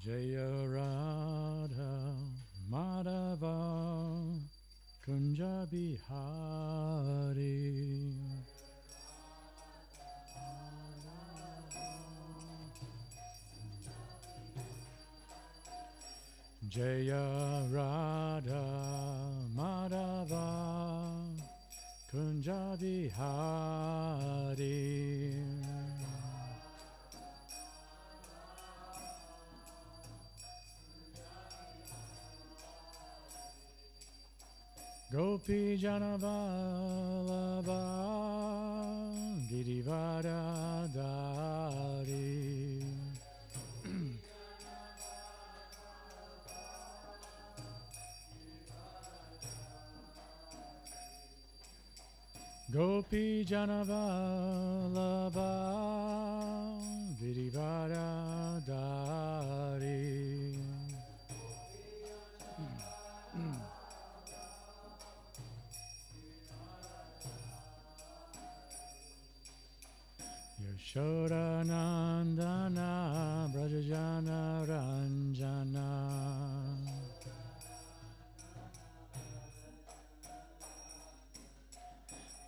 Jaya Radha Madhava Kunja Bihari Jaya Radha Madhava Kunja Bihari Gopi Janavalabha Girivardhari Gopi Janavalabha Girivardhari Yashoda Nandana Brajajana Ranjana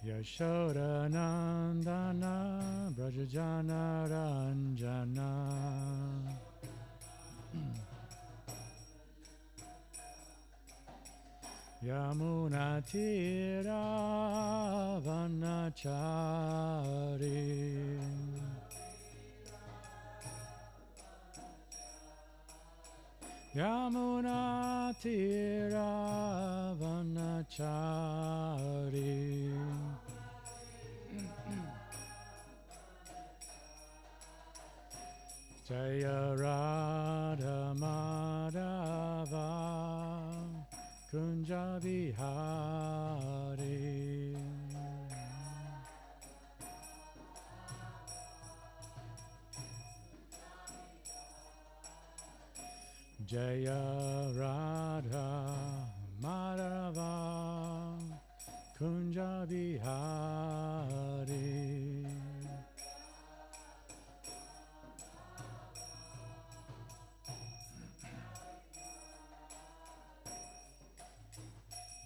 Yashoda Nandana Brajajana Ranjana Yamuna Tira Vanachari Yamuna Tira Vanachari Jaya Radha Madhava Kunja Bihari Jaya Radha Madhava Kunja Bihari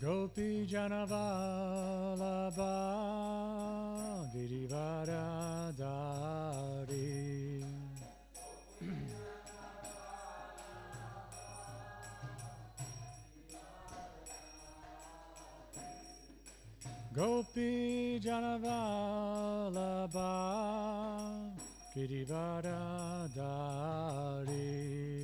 Gopi Janavalabha Girivardhari Gopi Janavalabha Girivardhari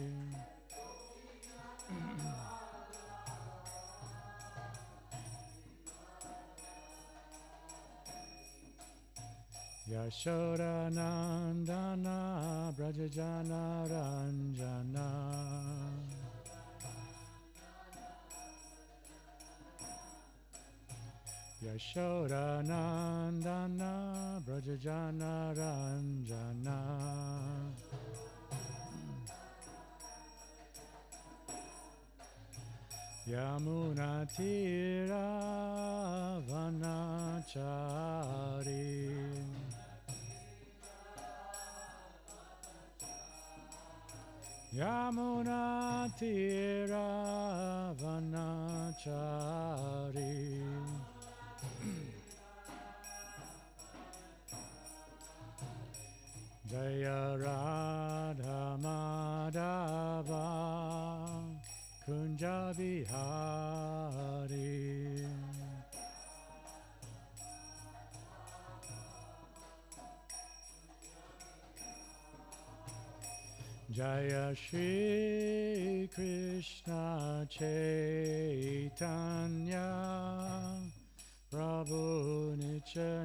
Yashoda Nandana Brajajana Ranjana Yashoda Nandana Brajajana Ranjana Yamuna Tira Vanachari Yamuna Tira Vanachari Jaya Radha Madhava Kunja Bihari Jaya Shri Krishna Chaitanya Prabhu Nityananda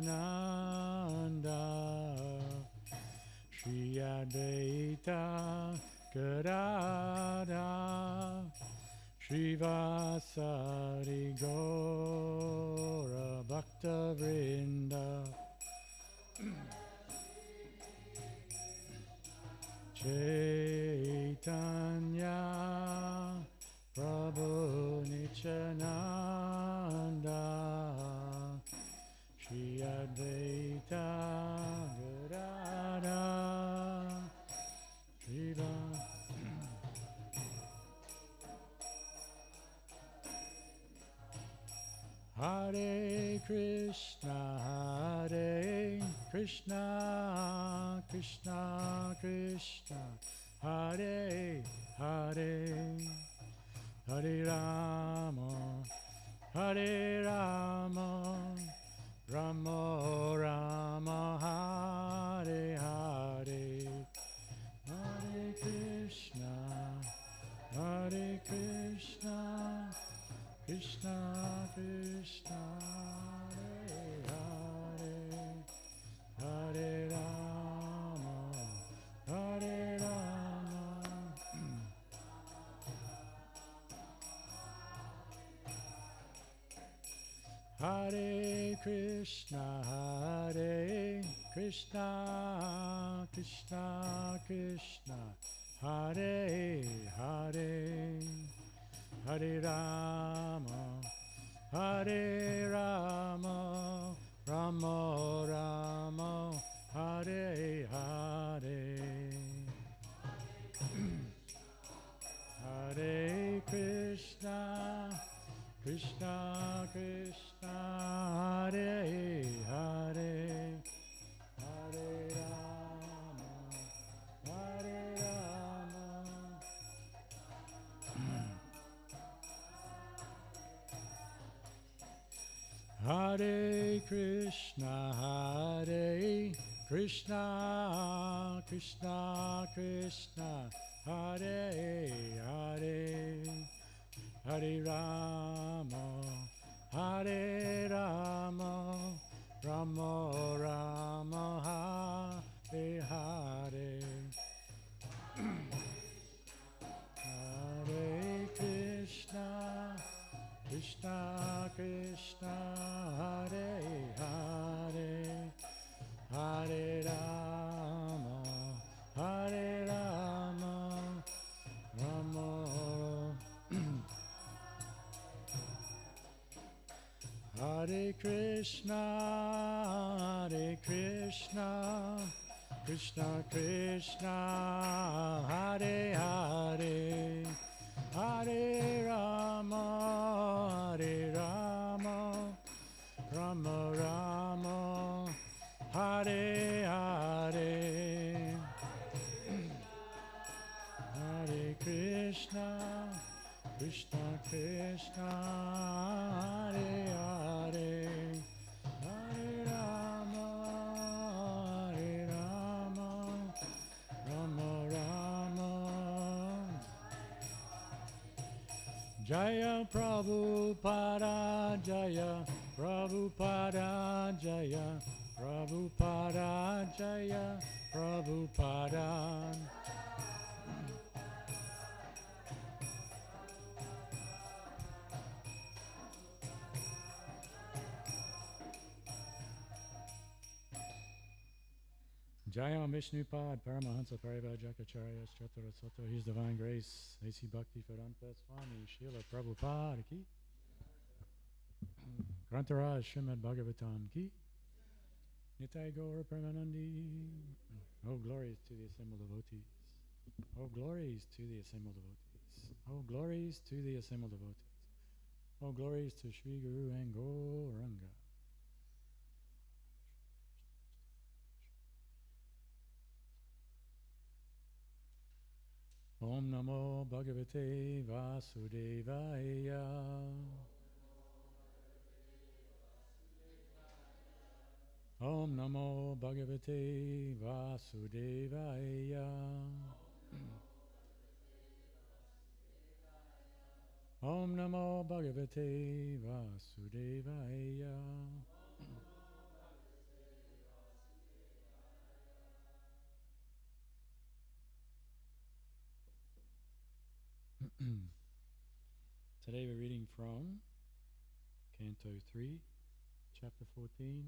Shri Advaita Gadadhar Srivasari Gaura Bhakta Vrinda Chaitanya Prabhu Nityananda Shri Advaita Gadadhar Shiva Hare Krishna, Krishna Krishna, Hare Hare, Hare Rama, Hare Rama, Rama Rama, Hare Hare, Hare Krishna, Hare Krishna, Krishna Krishna, Hare Hare, Hare Rama, Hare Rama. Hare Krishna, Hare Krishna, Krishna Krishna, Hare Hare, Hare Rama, Hare Rama, Rama Rama, Hare Hare, Hare Krishna, Krishna Krishna, Hare Hare, Hare Rama, Hare Rama. Hare Krishna, Hare Krishna, Krishna Krishna, Hare Hare, Hare Rama, Hare Rama, Rama Rama, Hare Hare, Hare Krishna, Krishna Krishna, Hare Hare, Hare Rama, Hare Rama, Rama. Hare Krishna, Hare Krishna, Krishna Krishna, Hare Hare, Hare Rama, Hare Rama, Rama Rama, Hare Hare, Hare Krishna, Krishna Krishna, Hare Hare, Hare Rama, Hare Rama, Rama Rama. Jaya Prabhupada, Jaya Prabhupada, Jaya Prabhupada, Jaya Prabhupada. Jayam Vishnupad, Paramahansa Parivajakacharya, Chatara Soto, His Divine Grace, A.C. Bhakti Vedanta Swami, Srila Prabhupada Ki, Grantaraj Srimad Bhagavatam Ki, Nitai Gaur Premanandi. Oh, glories to the assembled devotees. Oh, glories to the assembled devotees. Oh, glories to the assembled devotees. Oh, glories to Sri Guru and Gauranga. Om Namo Bhagavate Vasudevaya. Om Namo Bhagavate Vasudevaya. Om Namo Bhagavate Vasudevaya. Today we're reading from Canto 3, Chapter 14,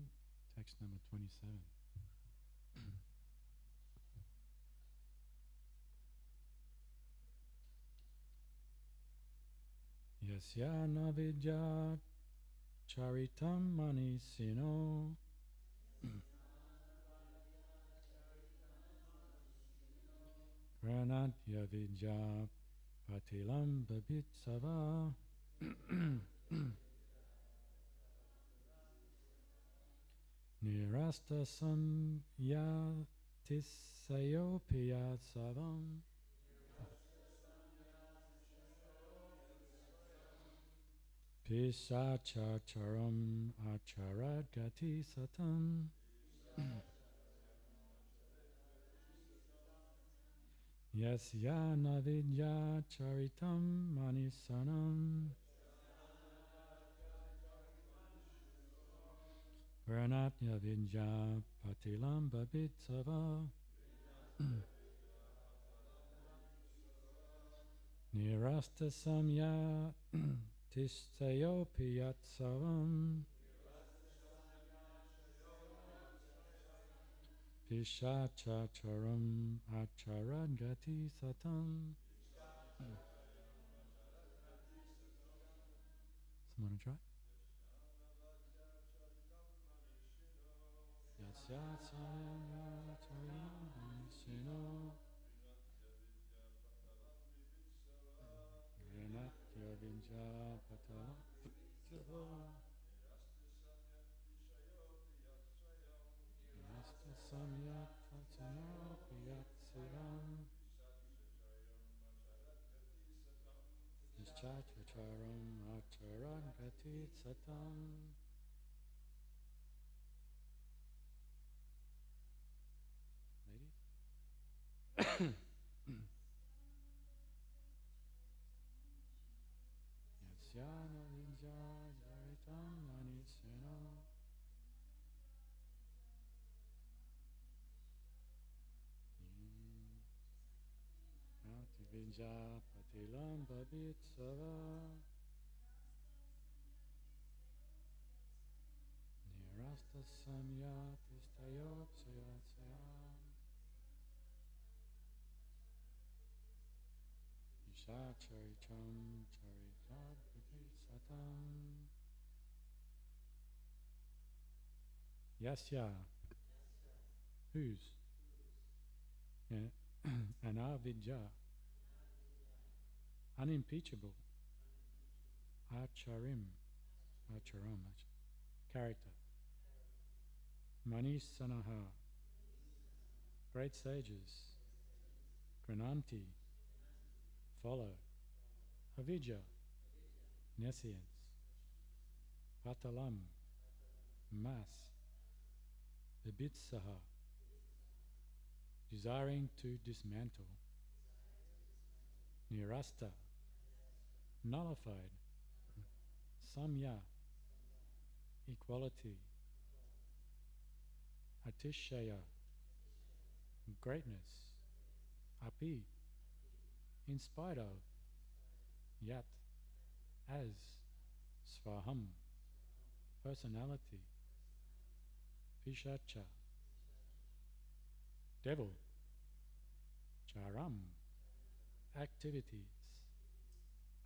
text number 27. Yasya navidyat charitam manisino Granatya vidya patilam babitsava Nirasta samyatisayopiyatsavam Pishachacharam acharadgati satam Yasyana vidya charitam manisanam Granatya vidya patilam babitsava Nirasta samya tistayopiyatsavam Pishachacharam acharadgati satam. Someone try? Yasyasayamacharam Granatya vidya patalam Nasta samyat tatsanopiyat sivam Nischachacharam acharangati satam. Ladies? Yasyana vidya jaritam manisena Yati vidya patilam babitsava Nirasta samyat istayopsayatsayam Ishacharitam charitadviti satam Yasya, whose? Yeah. Anavidya, unimpeachable. Acharam, character. Manisanaha, great sages. Grananti, follow. Avidya, nescience. Patalam, mass. Bibitsaha, desiring to dismantle. Nirasta, nullified. Samya, equality. Atishaya, greatness. Api, in spite of. Yat, as. Svaham, personality. Pishacha, devil. Charam, activities.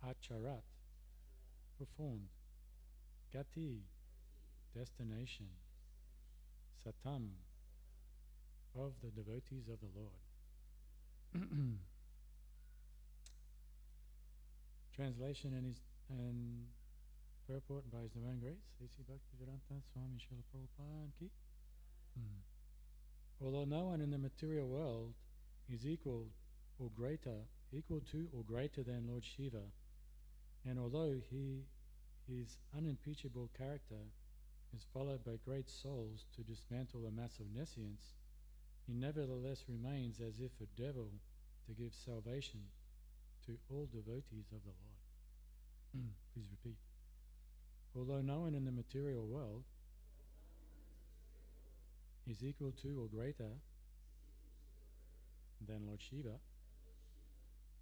Acharat, performed. Gati, destination. Satam, of the devotees of the Lord. Translation and purport by His Divine Grace, A.C. Bhaktivedanta Swami Srila Prabhupada Ki. Although no one in the material world is equal to or greater than Lord Shiva, and although his unimpeachable character is followed by great souls to dismantle the mass of nescience, he nevertheless remains as if a devil to give salvation to all devotees of the Lord. Please repeat. Although no one in the material world is equal to or greater than Lord Shiva,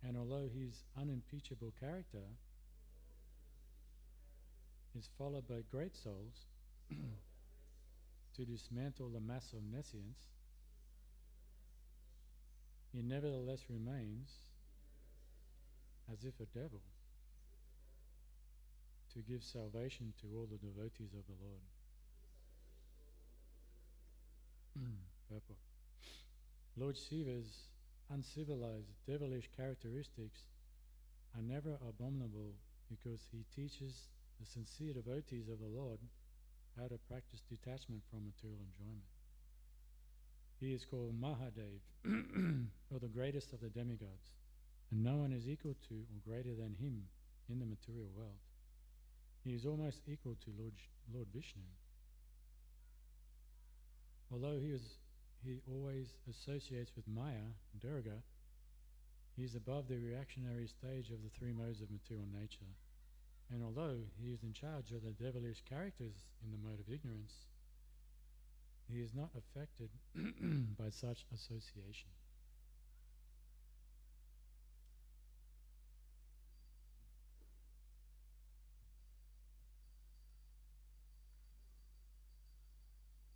and although his unimpeachable character is followed by great souls to dismantle the mass of nescience, he nevertheless remains as if a devil to give salvation to all the devotees of the Lord. Purport. Lord Shiva's uncivilized, devilish characteristics are never abominable because he teaches the sincere devotees of the Lord how to practice detachment from material enjoyment. He is called Mahadev, or the greatest of the demigods, and no one is equal to or greater than him in the material world. He is almost equal to Lord Vishnu. Although he always associates with Maya, Durga, he is above the reactionary stage of the three modes of material nature. And although he is in charge of the devilish characters in the mode of ignorance, he is not affected by such association.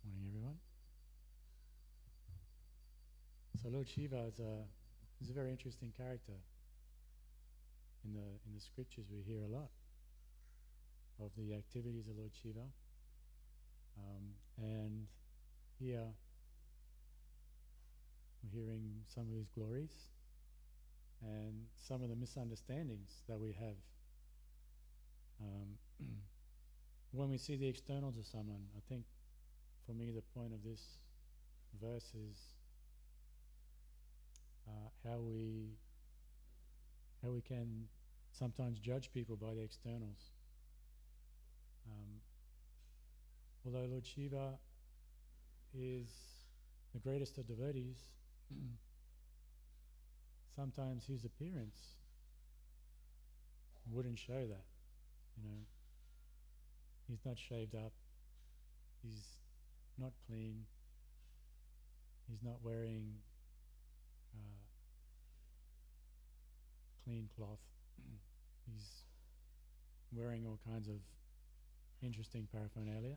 Morning, everyone. So Lord Shiva is a very interesting character. In the scriptures we hear a lot of the activities of Lord Shiva. And here we're hearing some of his glories and some of the misunderstandings that we have. When we see the externals of someone, I think for me the point of this verse is how we can sometimes judge people by the externals. Although Lord Shiva is the greatest of devotees, sometimes his appearance wouldn't show that. You know, he's not shaved up, he's not clean, he's not wearing clean cloth. He's wearing all kinds of interesting paraphernalia.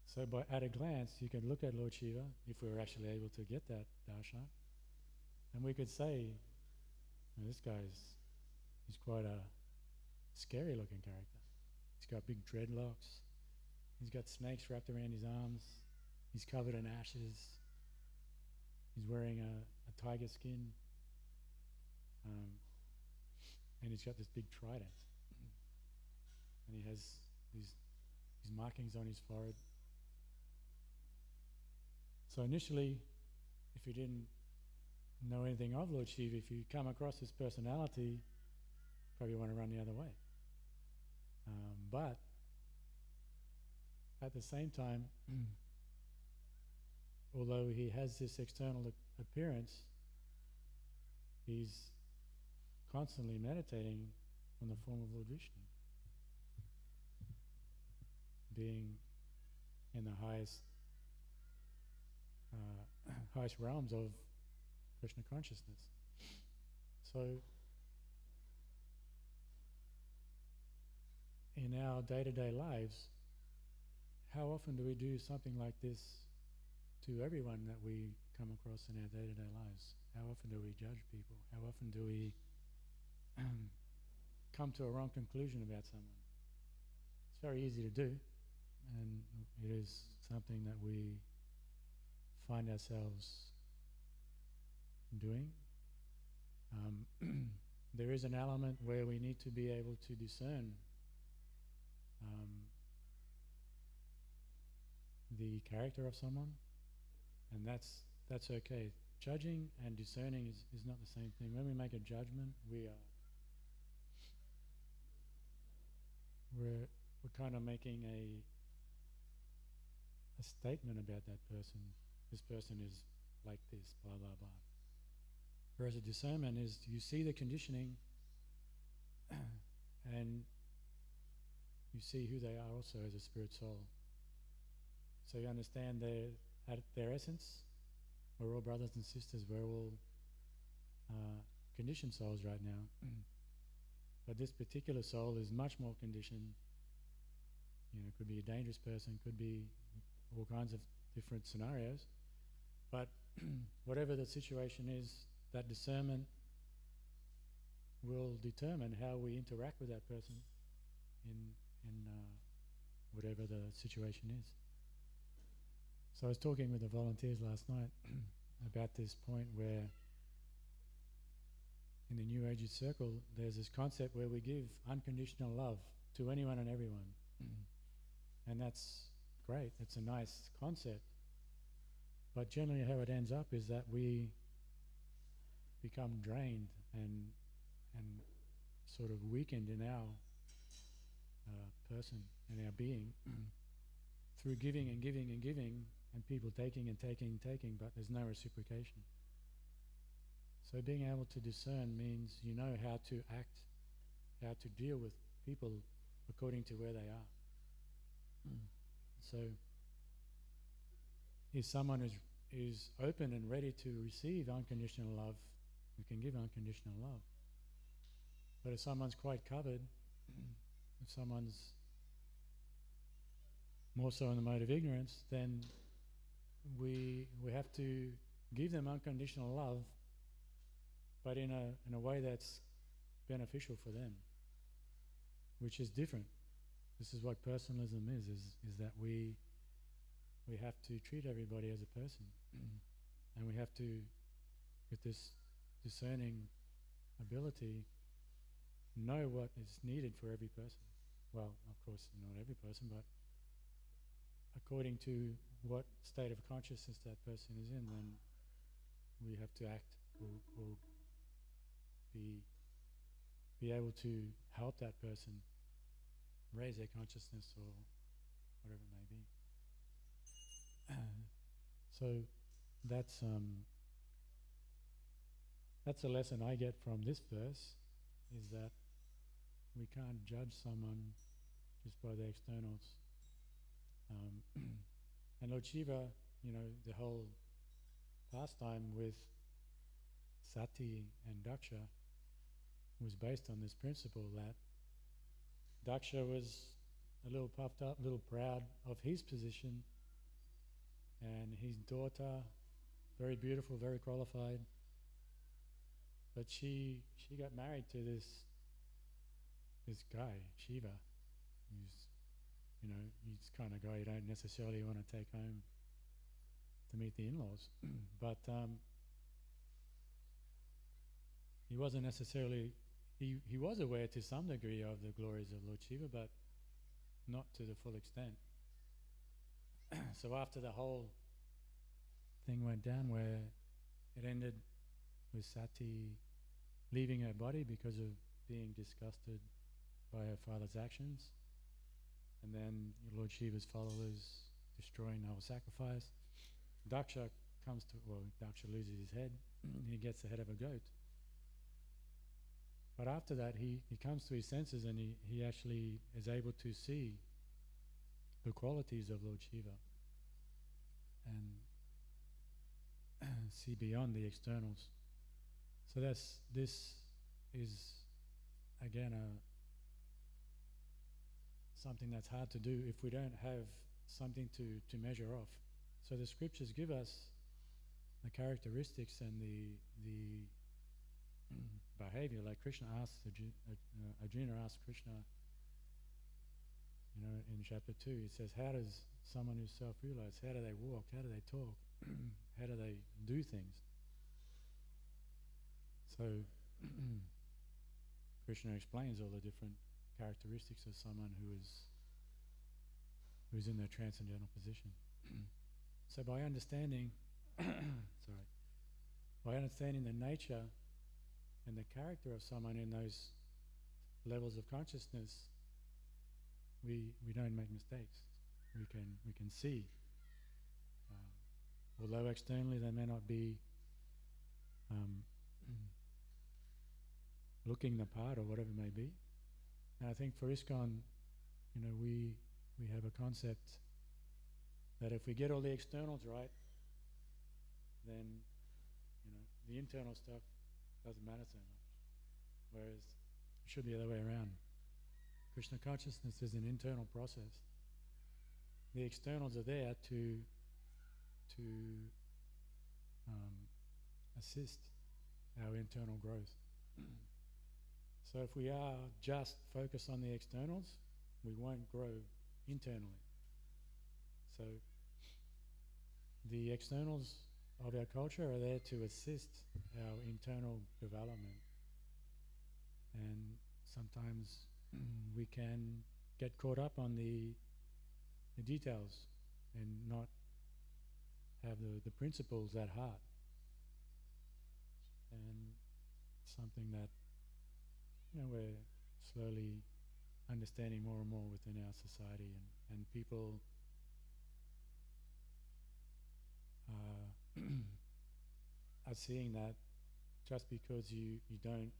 So at a glance, you can look at Lord Shiva, if we were actually able to get that darshan, and we could say, this he's quite a scary looking character. He's got big dreadlocks, he's got snakes wrapped around his arms, he's covered in ashes, he's wearing a tiger skin, and he's got this big trident, and he has these markings on his forehead. So initially, if you didn't know anything of Lord Shiva, if you come across his personality, probably want to run the other way. But at the same time, although he has this external appearance, he's constantly meditating on the form of Lord Vishnu, being in the highest realms of Krishna consciousness. So in our day-to-day lives, how often do we do something like this to everyone that we come across in our day-to-day lives? How often do we judge people? How often do we come to a wrong conclusion about someone? It's very easy to do, and it is something that we find ourselves doing. There is an element where we need to be able to discern the character of someone, and that's okay. Judging and discerning is not the same thing. When we make a judgment, we're kind of making a statement about that person. This person is like this, blah, blah, blah. Whereas a discernment is you see the conditioning and you see who they are also as a spirit soul. So you understand at their essence, we're all brothers and sisters, we're all conditioned souls right now. But this particular soul is much more conditioned. You know, it could be a dangerous person, could be all kinds of different scenarios. But whatever the situation is, that discernment will determine how we interact with that person in whatever the situation is. So I was talking with the volunteers last night about this point where in the New Age circle there's this concept where we give unconditional love to anyone and everyone. And that's great. It's a nice concept. But generally how it ends up is that we become drained and sort of weakened in our person and our being through giving and giving and giving, and people taking and taking and taking, but there's no reciprocation. So being able to discern means you know how to act, how to deal with people according to where they are. So if someone is open and ready to receive unconditional love, we can give unconditional love. But if someone's quite covered, if someone's more so in the mode of ignorance, then we have to give them unconditional love, but in a way that's beneficial for them, which is different. This is what personalism is that we have to treat everybody as a person, and we have to, with this discerning ability, know what is needed for every person. Well, of course, not every person, but according to what state of consciousness that person is in, then we have to act or be able to help that person raise their consciousness or whatever it may be. So that's a lesson I get from this verse, is that we can't judge someone just by their externals. And Lord Shiva, the whole pastime with Sati and Daksha was based on this principle that Daksha was a little puffed up, a little proud of his position, and his daughter, very beautiful, very qualified, but she got married to this guy, Shiva, who's he's the kind of guy you don't necessarily want to take home to meet the in-laws. But he wasn't necessarily, he was aware to some degree of the glories of Lord Shiva, but not to the full extent. So after the whole thing went down, where it ended with Sati leaving her body because of being disgusted by her father's actions, and then Lord Shiva's followers destroying the whole sacrifice, Daksha Daksha loses his head, he gets the head of a goat. But after that, he comes to his senses, and he actually is able to see the qualities of Lord Shiva and see beyond the externals. So this is again something that's hard to do if we don't have something to measure off. So the scriptures give us the characteristics and the behavior, like Krishna asked Arjuna asked Krishna, in chapter 2, he says, how does someone who's self-realized, how do they walk, how do they talk, how do they do things? So Krishna explains all the different characteristics of someone who's in their transcendental position. So by understanding by understanding the nature and the character of someone in those levels of consciousness, we don't make mistakes. We can see, although externally they may not be looking the part or whatever it may be. And I think for ISKCON, we have a concept that if we get all the externals right, then the internal stuff doesn't matter so much. Whereas it should be the other way around. Krishna consciousness is an internal process. The externals are there to assist our internal growth. So if we are just focused on the externals, we won't grow internally. So the externals of our culture are there to assist our internal development. And sometimes we can get caught up on the the details and not have the principles at heart. And something that, we're slowly understanding more and more within our society, and people are seeing that just because you don't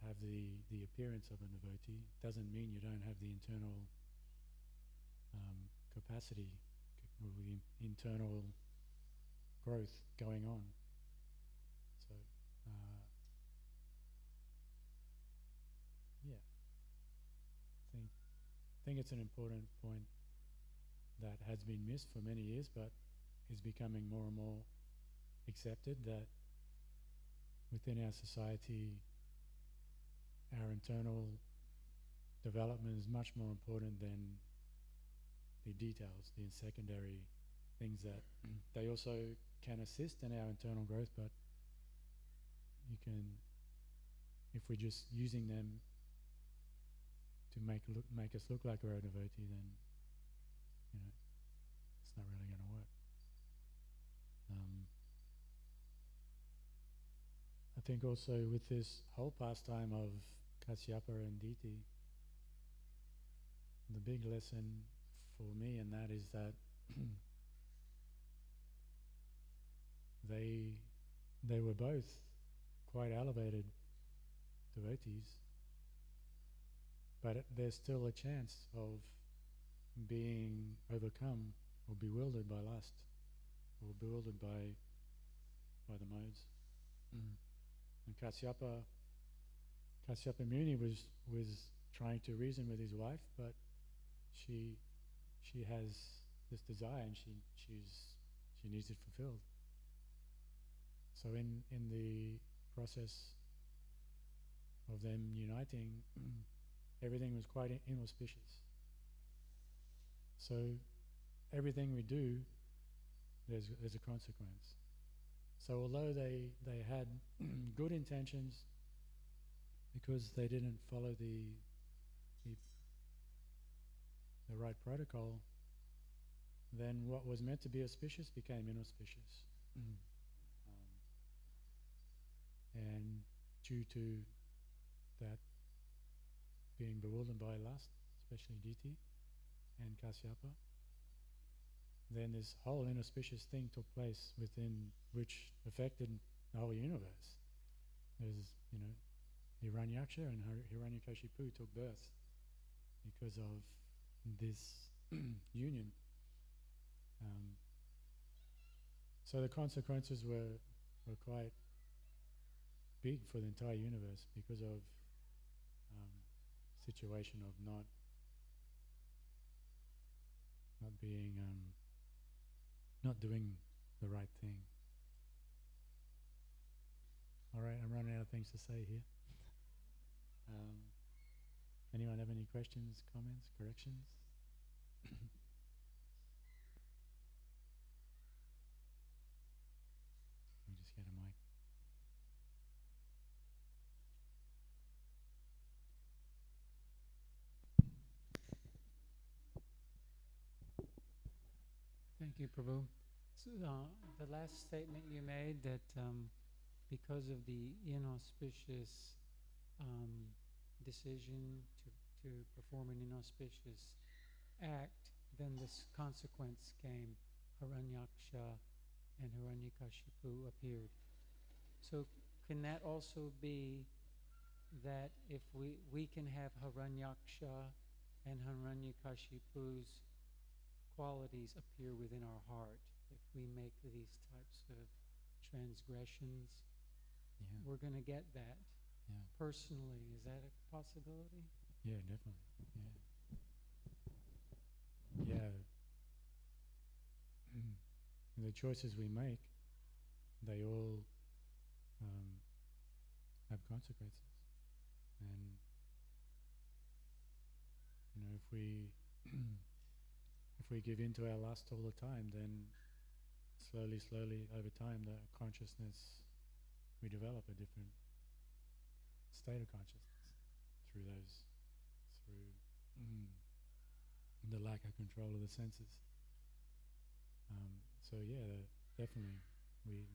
have the appearance of a devotee doesn't mean you don't have the internal capacity or the internal growth going on. So, yeah, I think it's an important point that has been missed for many years, but is becoming more and more accepted, that within our society, our internal development is much more important than the details, the secondary things that they also can assist in our internal growth, but you can, if we're just using them to make us look like we're a devotee, then it's not really going to work. I think also with this whole pastime of Kasyapa and Diti, the big lesson for me in that is that they were both quite elevated devotees, but there's still a chance of being overcome or bewildered by lust, or bewildered by the modes. And Kasyapa Muni was trying to reason with his wife, but she has this desire, and she needs it fulfilled. So in the process of them uniting, everything was quite inauspicious. So everything we do, there's a consequence. So although they had good intentions, because they didn't follow the right protocol, then what was meant to be auspicious became inauspicious. And due to that being bewildered by lust, especially Diti and Kasyapa, then this whole inauspicious thing took place within which affected the whole universe. There's, Hiranyaksha and Hiranyakashipu took birth because of this union. So the consequences were quite big for the entire universe because of situation of not being not doing the right thing. All right, I'm running out of things to say here. Anyone have any questions, comments, corrections? Let me just get a mic. Thank you, Prabhu. So, the last statement you made that because of the inauspicious decision to perform an inauspicious act, then this consequence came. Hiranyaksha and Hiranyakashipu appeared. So can that also be that if we can have Hiranyaksha and Hiranyakashipu's qualities appear within our heart if we make these types of transgressions? Yeah. We're going to get that. Yeah. Personally, is that a possibility? Yeah, definitely. Yeah. The choices we make, they all have consequences. And if we if we give in to our lust all the time, then slowly over time, the consciousness, we develop a different state of consciousness through the lack of control of the senses. So yeah, definitely we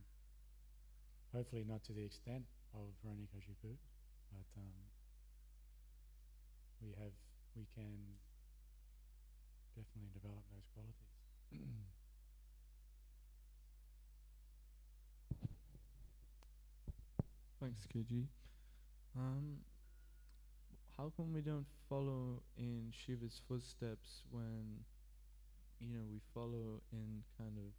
hopefully not to the extent of Hiranyakashipu, but we can definitely develop those qualities. Thanks, KG. How come we don't follow in Shiva's footsteps when, we follow in kind of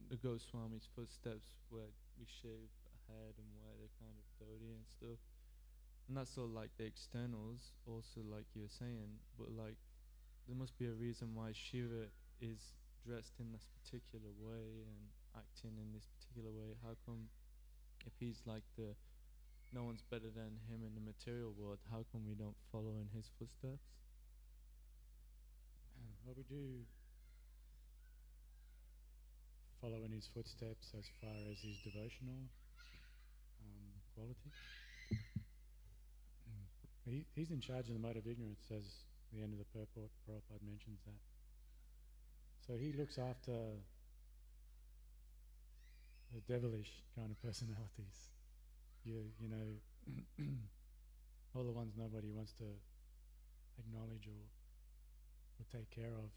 the Goswami's footsteps where we shave a head and wear the kind of dhoti and stuff? Not so like the externals, also like you were saying, but like there must be a reason why Shiva is dressed in this particular way and acting in this particular way. How come, if he's like no one's better than him in the material world, how come we don't follow in his footsteps? Well, we do follow in his footsteps as far as his devotional quality. He's in charge of the mode of ignorance, as the end of the purport, Prabhupada mentions that. So he looks after the devilish kind of personalities. You know, all the ones nobody wants to acknowledge or take care of.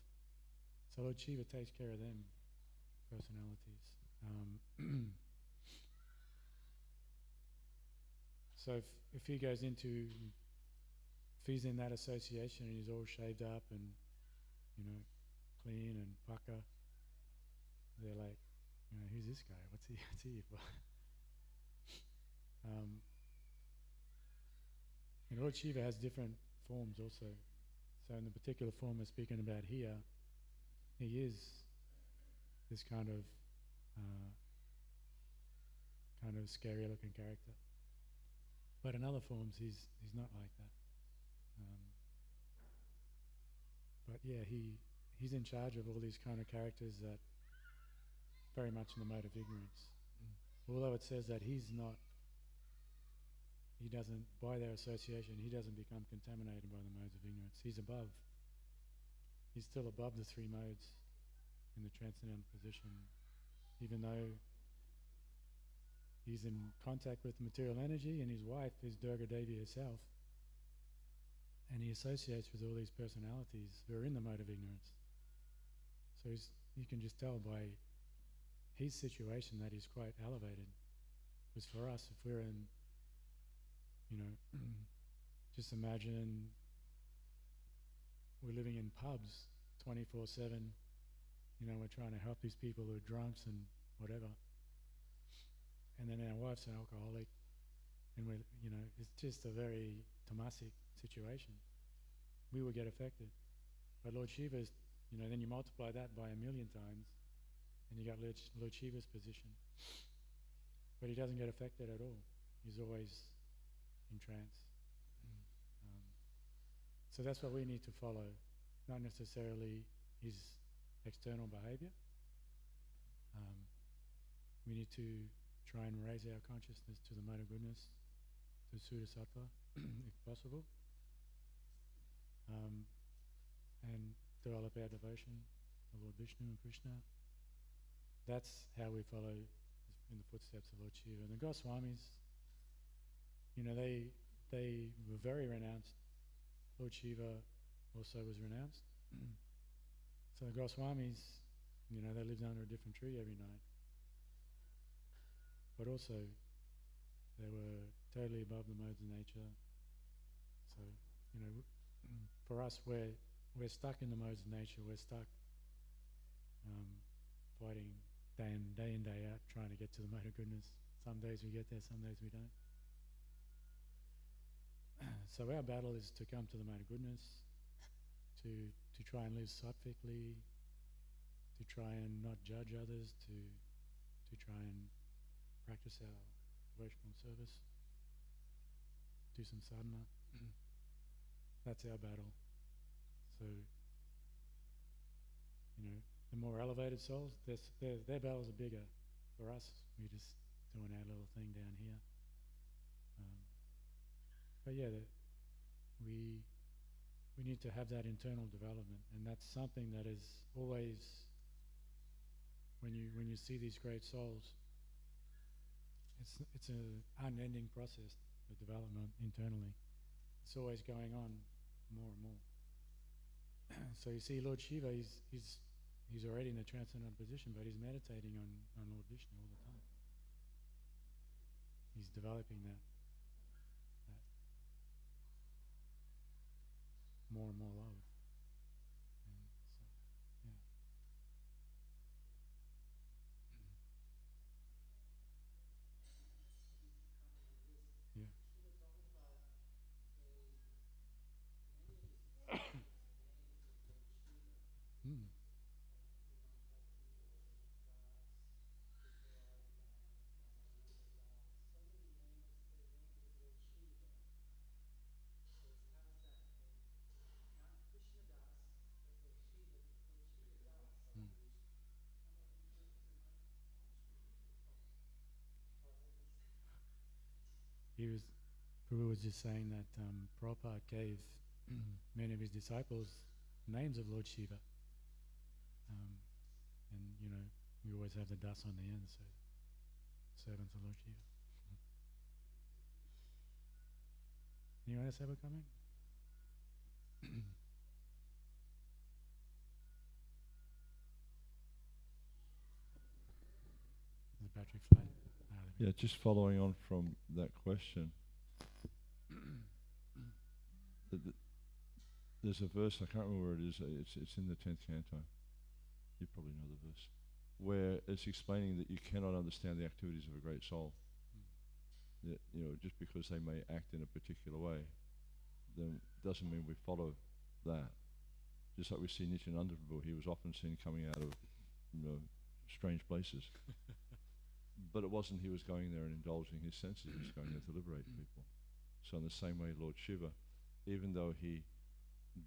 So Lord Shiva takes care of them personalities. So if he goes into, if he's in that association and he's all shaved up and, clean and paka, they're like, who's this guy? What's he here for? And Lord Shiva has different forms also. So in the particular form we're speaking about here, he is this kind of scary looking character. But in other forms he's not like that. But yeah, he's in charge of all these kind of characters that very much in the mode of ignorance. Although it says that he doesn't, by their association, he doesn't become contaminated by the modes of ignorance. He's still above the three modes in the transcendental position, even though he's in contact with material energy, and his wife is Durga Devi herself, and he associates with all these personalities who are in the mode of ignorance. So you can just tell by his situation that he's quite elevated. Because for us, if we're in, just imagine we're living in pubs 24/7, we're trying to help these people who are drunks and whatever. And then our wife's an alcoholic, and it's just a very tamasic situation. We will get affected. But Lord Shiva's, then you multiply that by 1,000,000 times, and you got Lord Shiva's position. But he doesn't get affected at all. He's always in trance. So that's what we need to follow, not necessarily his external behavior. We need to try and raise our consciousness to the mode of goodness, to Suddha Sattva, if possible, and develop our devotion to Lord Vishnu and Krishna. That's how we follow in the footsteps of Lord Shiva. And the Goswamis, they were very renounced. Lord Shiva also was renounced. So the Goswamis, they lived under a different tree every night. But also, they were totally above the modes of nature. So, for us, we're stuck in the modes of nature. We're stuck fighting day in, day out, trying to get to the mode of goodness. Some days we get there, some days we don't. So our battle is to come to the mode of goodness, to try and live sattvically, to try and not judge others, to try and practice our devotional service, do some sadhana. That's our battle. So, the more elevated souls, their battles are bigger. For us, we're just doing our little thing down here. But yeah, we need to have that internal development, and that's something that is always, when you see these great souls, it's an unending process, the development internally. It's always going on more and more. So you see Lord Shiva, he's already in the transcendental position, but he's meditating on Lord Vishnu all the time. He's developing that more and more love. And so, yeah. Yeah. Mm. Mm. He was, Prabhu was just saying that Prabhupada gave many of his disciples names of Lord Shiva. Um, and, we always have the das on the end, so servants of Lord Shiva. Anyone else have a comment? Is the battery flat? Yeah, just following on from that question. There's a verse, I can't remember where it is, it's in the 10th canto, you probably know the verse, where it's explaining that you cannot understand the activities of a great soul. That, just because they may act in a particular way, then doesn't mean we follow that. Just like we see Nityananda Prabhu, he was often seen coming out of strange places. But it wasn't he was going there and indulging his senses, he was going there to liberate people. So in the same way, Lord Shiva, even though he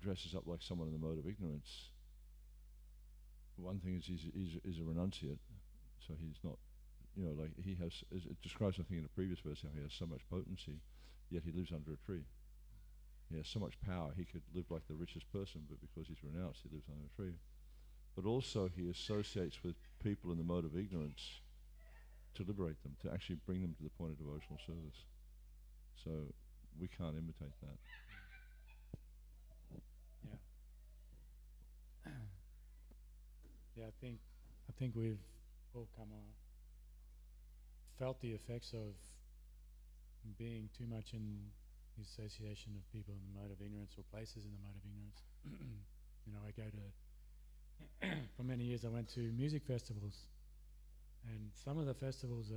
dresses up like someone in the mode of ignorance, one thing is he's a renunciate, so he's not, like he has, it describes something in the previous verse, how he has so much potency, yet he lives under a tree. He has so much power, he could live like the richest person, but because he's renounced, he lives under a tree. But also he associates with people in the mode of ignorance to liberate them, to actually bring them to the point of devotional service. So we can't imitate that. Yeah. Yeah, I think we've all felt the effects of being too much in the association of people in the mode of ignorance, or places in the mode of ignorance. I go to, for many years I went to music festivals, and some of the festivals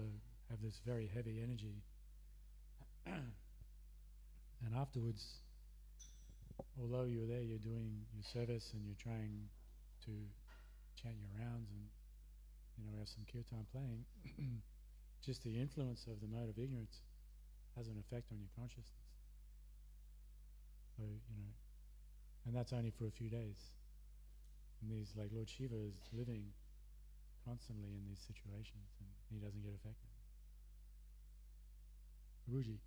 have this very heavy energy. And afterwards, although you're there, you're doing your service and you're trying to chant your rounds and, have some kirtan playing, just the influence of the mode of ignorance has an effect on your consciousness. So, and that's only for a few days. And these, like Lord Shiva is living constantly in these situations and he doesn't get affected. Guruji.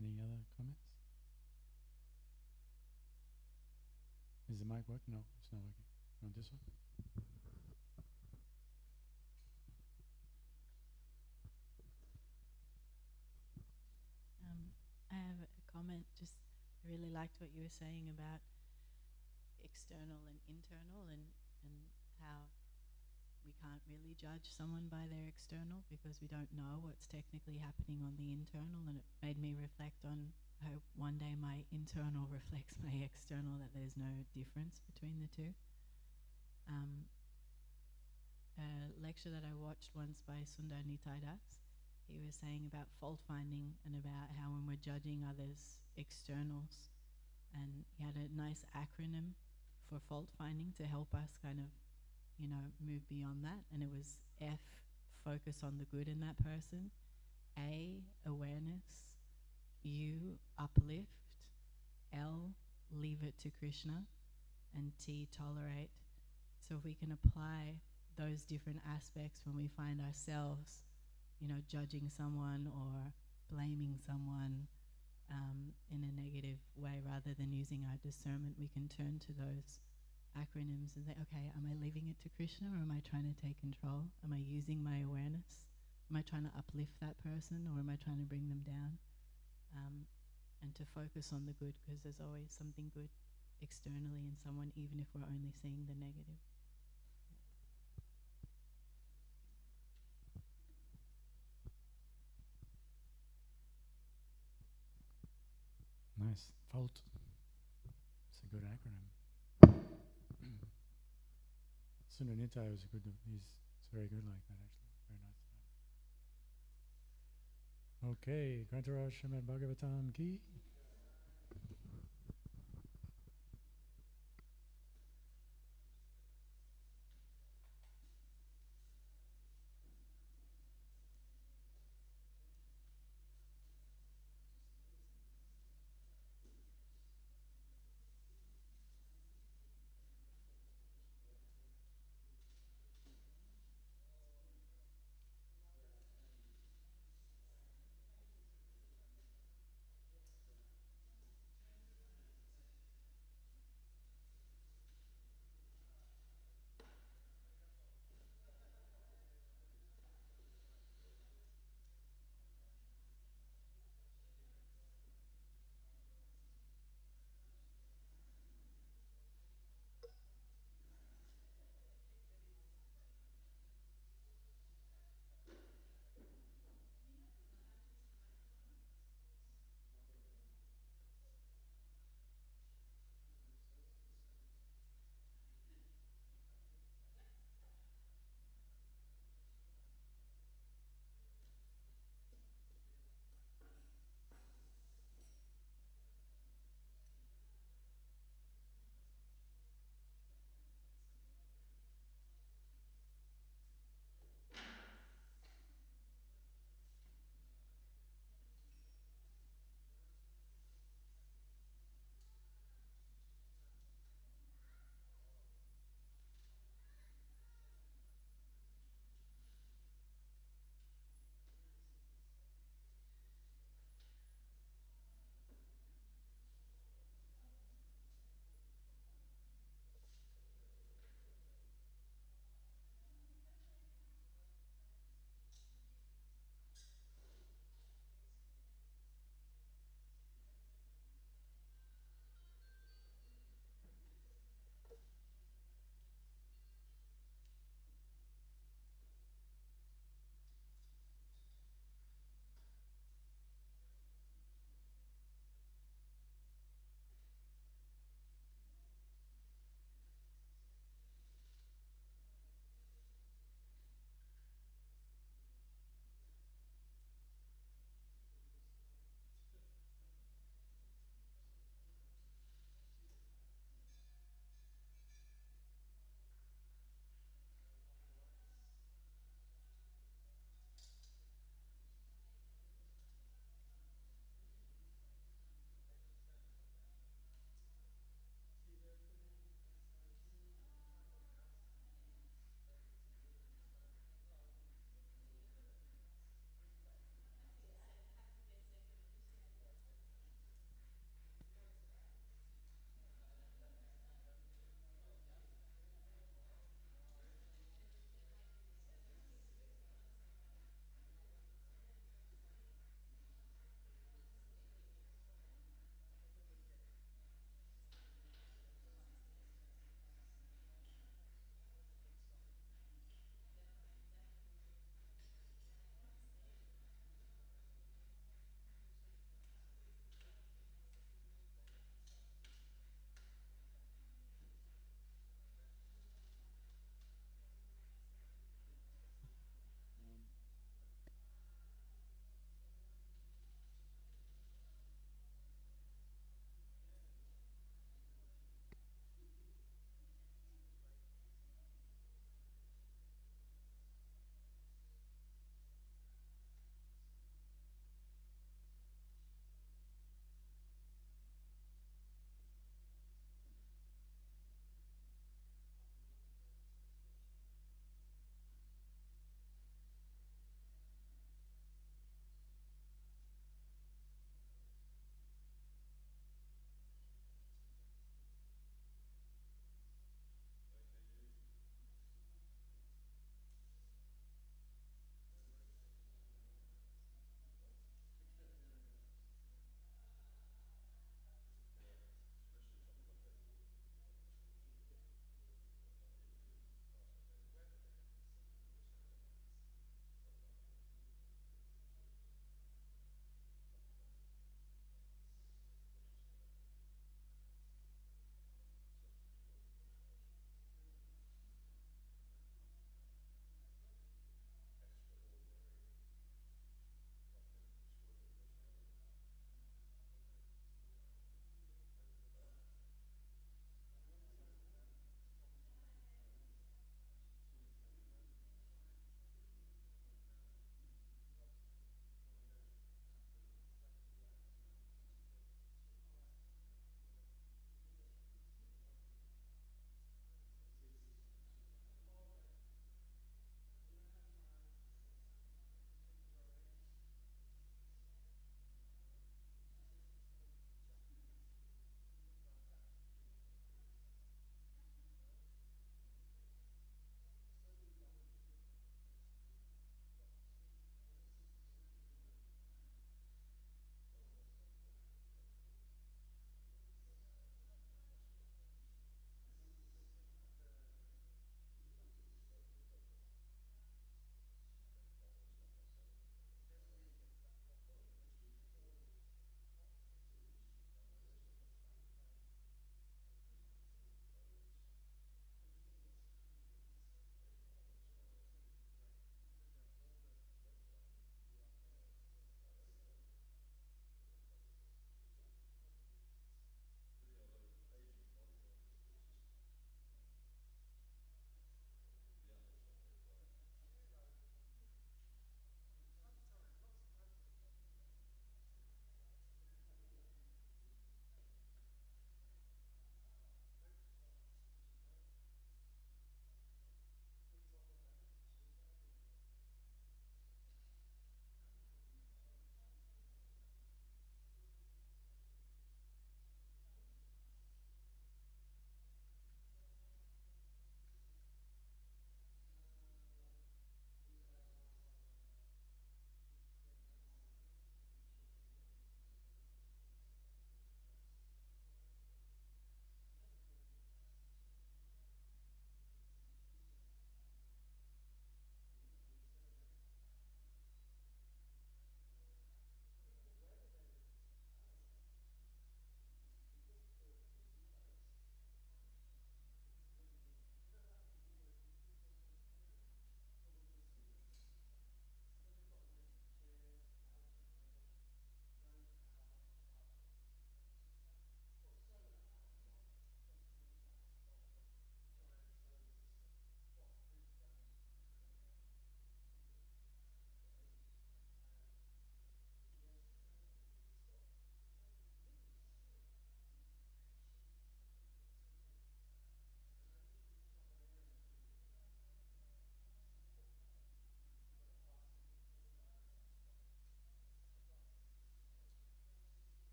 Any other comments? Is the mic working? No, it's not working. You want this one? I have a comment. Just I really liked what you were saying about external and internal, and how we can't really judge someone by their external because we don't know what's technically happening on the internal. And it made me reflect on how one day my internal reflects my external, that there's no difference between the two. A lecture that I watched once by Sundar Nitai Das, he was saying about fault finding and about how when we're judging others' externals, and he had a nice acronym for fault finding to help us kind of, move beyond that. And it was F, focus on the good in that person; A, awareness; U, uplift; L, leave it to Krishna; and T, tolerate. So if we can apply those different aspects when we find ourselves, judging someone or blaming someone in a negative way, rather than using our discernment, we can turn to those acronyms and say, okay, am I leaving it to Krishna, or am I trying to take control? Am I using my awareness? Am I trying to uplift that person, or am I trying to bring them down? And to focus on the good, because there's always something good externally in someone, even if we're only seeing the negative. Nice. Fault. It's a good acronym. Sundar Nitai was he's very good like that, actually. Very nice about it. Okay, Grantaraj Srimad Bhagavatam ki.